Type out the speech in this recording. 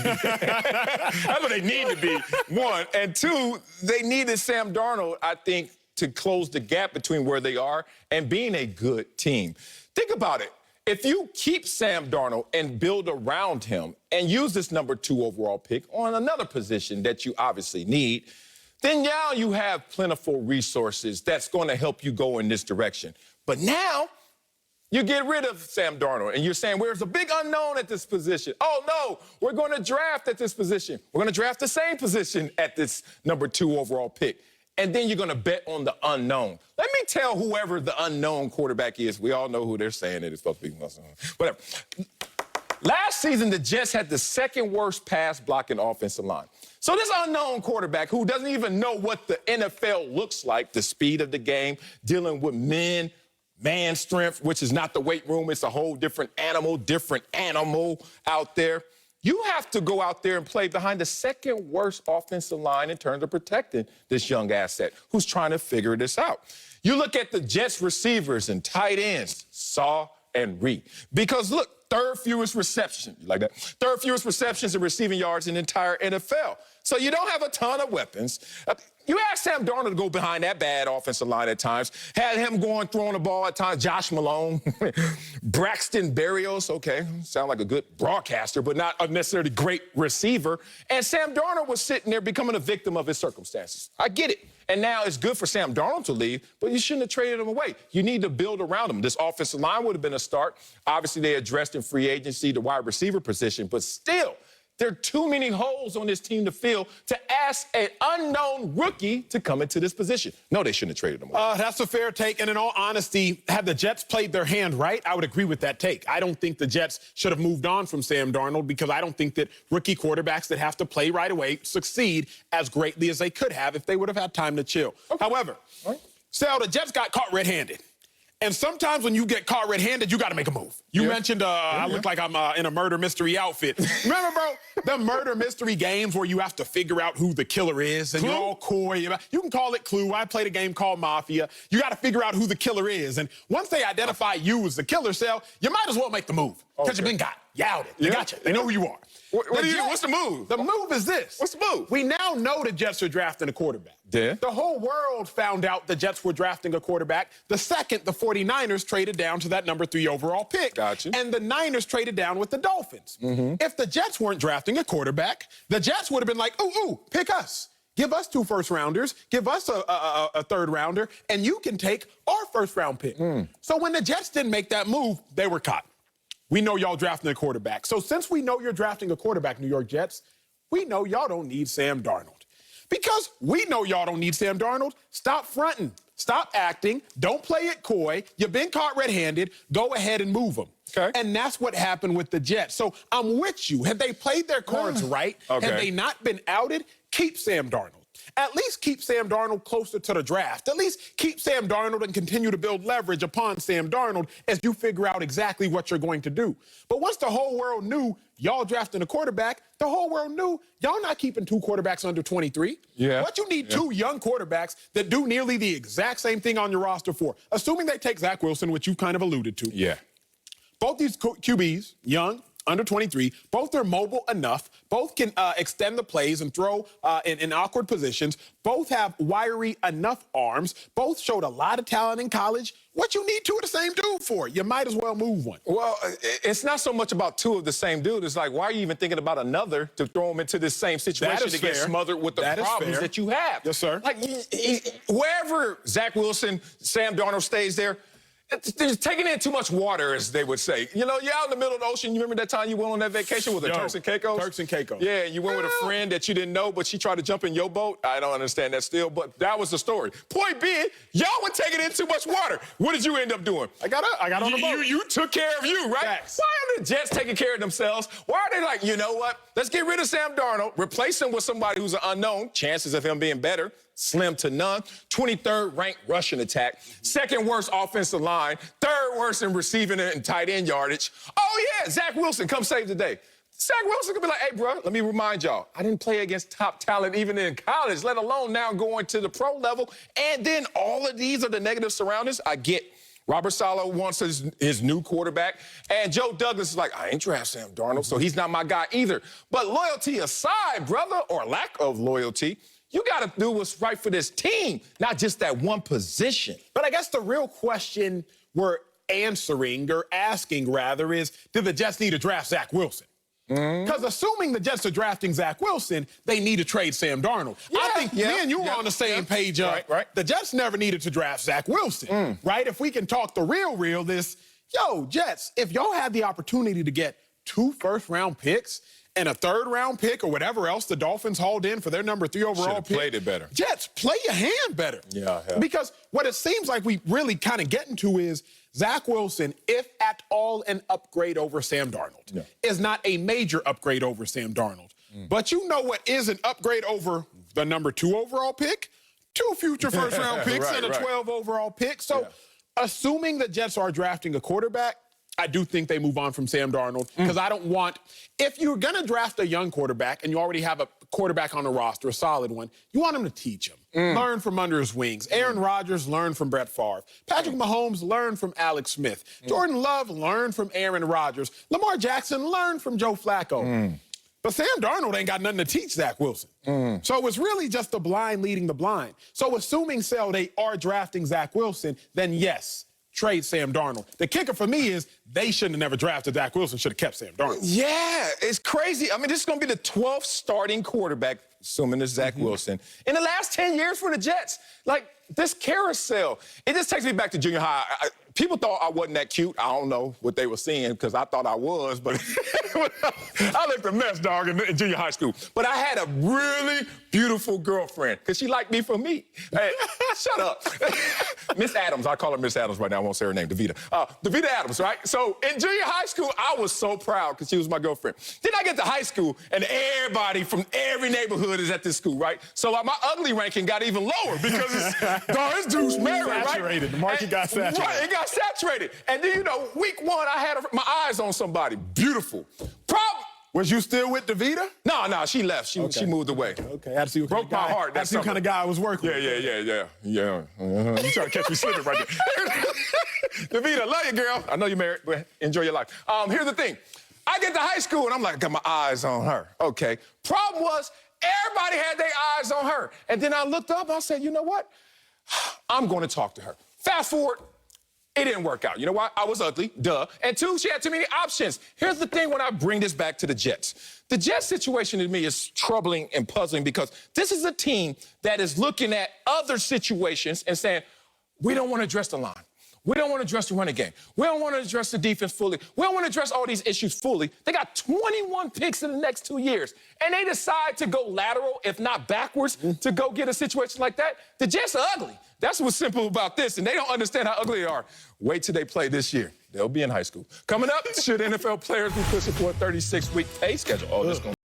That's what they need to be, one. And two, they needed Sam Darnold, I think, to close the gap between where they are and being a good team. Think about it. If you keep Sam Darnold and build around him and use this #2 overall pick on another position that you obviously need, then now you have plentiful resources that's going to help you go in this direction. But now you get rid of Sam Darnold, and you're saying, where's a big unknown at this position? Oh, no, we're going to draft at this position. We're going to draft the same position at this #2 overall pick. And then you're going to bet on the unknown. Let me tell whoever the unknown quarterback is. We all know who they're saying it is supposed to be. Whatever. Last season, the Jets had the second worst pass blocking offensive line. So this unknown quarterback who doesn't even know what the NFL looks like, the speed of the game, dealing with man strength, which is not the weight room. It's a whole different animal out there. You have to go out there and play behind the second worst offensive line in terms of protecting this young asset who's trying to figure this out. You look at the Jets receivers and tight ends, Saw and Reed. Because look, third fewest receptions, you like that? Third fewest receptions and receiving yards in the entire NFL. So you don't have a ton of weapons. You asked Sam Darnold to go behind that bad offensive line at times. Had him throwing the ball at times. Josh Malone, Braxton Berrios, okay, sound like a good broadcaster, but not a necessarily great receiver. And Sam Darnold was sitting there becoming a victim of his circumstances. I get it. And now it's good for Sam Darnold to leave, but you shouldn't have traded him away. You need to build around him. This offensive line would have been a start. Obviously, they addressed in free agency the wide receiver position, but still, there are too many holes on this team to fill to ask an unknown rookie to come into this position. No, they shouldn't have traded him away. That's a fair take. And in all honesty, had the Jets played their hand right, I would agree with that take. I don't think the Jets should have moved on from Sam Darnold because I don't think that rookie quarterbacks that have to play right away succeed as greatly as they could have if they would have had time to chill. Okay. However, Sal, the Jets got caught red-handed. And sometimes when you get caught red-handed, you got to make a move. You mentioned I look like I'm in a murder mystery outfit. Remember, bro, the murder mystery games where you have to figure out who the killer is and you're all coy. You can call it Clue. I played a game called Mafia. You got to figure out who the killer is. And once they identify you as the killer, Sal, you might as well make the move because you've been got. You outed. They got you. They know who you are. What's the move? The move is this. What's the move? We now know the Jets are drafting a quarterback. Yeah. The whole world found out the Jets were drafting a quarterback the second the 49ers traded down to that #3 overall pick. Gotcha. And the Niners traded down with the Dolphins. If the Jets weren't drafting a quarterback, the Jets would have been like, ooh, pick us. Give us 2 first-rounders, give us a third-rounder, and you can take our first-round pick. So when the Jets didn't make that move, they were caught. We know y'all drafting a quarterback. So since we know you're drafting a quarterback, New York Jets, we know y'all don't need Sam Darnold. Because we know y'all don't need Sam Darnold, stop fronting. Stop acting. Don't play it coy. You've been caught red-handed. Go ahead and move them. Okay. And that's what happened with the Jets. So I'm with you. Had they played their cards right, had they not been outed, keep Sam Darnold. At least keep Sam Darnold closer to the draft. At least keep Sam Darnold and continue to build leverage upon Sam Darnold as you figure out exactly what you're going to do. But once the whole world knew y'all drafting a quarterback, the whole world knew y'all not keeping 2 quarterbacks under 23. Yeah. What you need 2 young quarterbacks that do nearly the exact same thing on your roster for, assuming they take Zach Wilson, which you've kind of alluded to. Yeah. Both these QBs, young, under 23, both are mobile enough. Both can extend the plays and throw in awkward positions. Both have wiry enough arms. Both showed a lot of talent in college. What you need 2 of the same dude for? You might as well move one. Well, it's not so much about 2 of the same dude. It's like, why are you even thinking about another to throw him into this same situation to get smothered with the problems that you have? Yes, sir. Like, wherever Zach Wilson, Sam Darnold stays there, they're taking in too much water, as they would say. You know, you're out in the middle of the ocean. You remember that time you went on that vacation with the Turks and Caicos? Turks and Caicos. Yeah, you went with a friend that you didn't know, but she tried to jump in your boat. I don't understand that still, but that was the story. Point being, y'all were taking in too much water. What did you end up doing? I got on the boat. You took care of you, right? Facts. Why are the Jets taking care of themselves? Why are they like, you know what? Let's get rid of Sam Darnold, replace him with somebody who's an unknown, chances of him being better, slim to none, 23rd ranked rushing attack, 2nd worst offensive line, 3rd worst in receiving and tight end yardage. Oh, yeah, Zach Wilson, come save the day. Zach Wilson could be like, hey, bro, let me remind y'all, I didn't play against top talent even in college, let alone now going to the pro level. And then all of these are the negative surroundings. I get Robert Saleh wants his new quarterback. And Joe Douglas is like, I ain't draft Sam Darnold, so he's not my guy either. But loyalty aside, brother, or lack of loyalty, you got to do what's right for this team, not just that one position. But I guess the real question we're answering, or asking rather, is did the Jets need to draft Zach Wilson? Because assuming the Jets are drafting Zach Wilson, they need to trade Sam Darnold. I think me and you were on the same page. Right. The Jets never needed to draft Zach Wilson, right? If we can talk the real, this, Jets, if y'all had the opportunity to get 2 first-round picks and a 3rd-round pick or whatever else the Dolphins hauled in for their number 3 overall pick. Played it better. Jets, play your hand better. Yeah. Because what it seems like we really kind of getting to is Zach Wilson, if at all an upgrade over Sam Darnold, is not a major upgrade over Sam Darnold. But you know what is an upgrade over the number 2 overall pick? 2 future first-round picks and a 12 overall pick. So assuming the Jets are drafting a quarterback, I do think they move on from Sam Darnold because I don't want, if you're going to draft a young quarterback and you already have a quarterback on the roster, a solid one, you want him to teach him, learn from under his wings. Aaron Rodgers learned from Brett Favre. Patrick Mahomes learned from Alex Smith. Jordan Love learned from Aaron Rodgers. Lamar Jackson learned from Joe Flacco. But Sam Darnold ain't got nothing to teach Zach Wilson. So it's really just the blind leading the blind. So assuming, they are drafting Zach Wilson, then yes, trade Sam Darnold. The kicker for me is they shouldn't have never drafted Zach Wilson, should have kept Sam Darnold. Yeah, it's crazy. I mean, this is going to be the 12th starting quarterback, assuming it's Zach Wilson, in the last 10 years for the Jets. Like, this carousel, it just takes me back to junior high. People thought I wasn't that cute. I don't know what they were seeing because I thought I was, but I looked a mess, dog, in junior high school. But I had a really beautiful girlfriend because she liked me for me. Hey, shut up. Miss Adams, I call her Miss Adams right now. I won't say her name, Davita. Davita Adams, right? So in junior high school, I was so proud because she was my girlfriend. Then I get to high school, and everybody from every neighborhood is at this school, right? So my ugly ranking got even lower because this dude's married, right? Saturated. The market got saturated. Right, it got saturated. And then, week 1, I had my eyes on somebody. Beautiful. Was you still with Davita? No, she left. She moved away. Okay, that's the broke my heart. That's the kind of guy I was working with. Yeah. You trying to catch me slipping right there. Davita, love you, girl. I know you're married, but enjoy your life. Here's the thing. I get to high school, and I'm like, got my eyes on her. Okay. Problem was, everybody had their eyes on her. And then I looked up, I said, you know what? I'm going to talk to her. Fast forward. It didn't work out. You know why? I was ugly, duh. And 2, she had too many options. Here's the thing when I bring this back to the Jets. The Jets situation to me is troubling and puzzling because this is a team that is looking at other situations and saying, we don't want to address the line. We don't want to address the running game. We don't want to address the defense fully. We don't want to address all these issues fully. They got 21 picks in the next 2 years, and they decide to go lateral, if not backwards, to go get a situation like that. The Jets are ugly. That's what's simple about this, and they don't understand how ugly they are. Wait till they play this year. They'll be in high school. Coming up, should NFL players be pushing for a 36-week pay schedule? Oh, this is going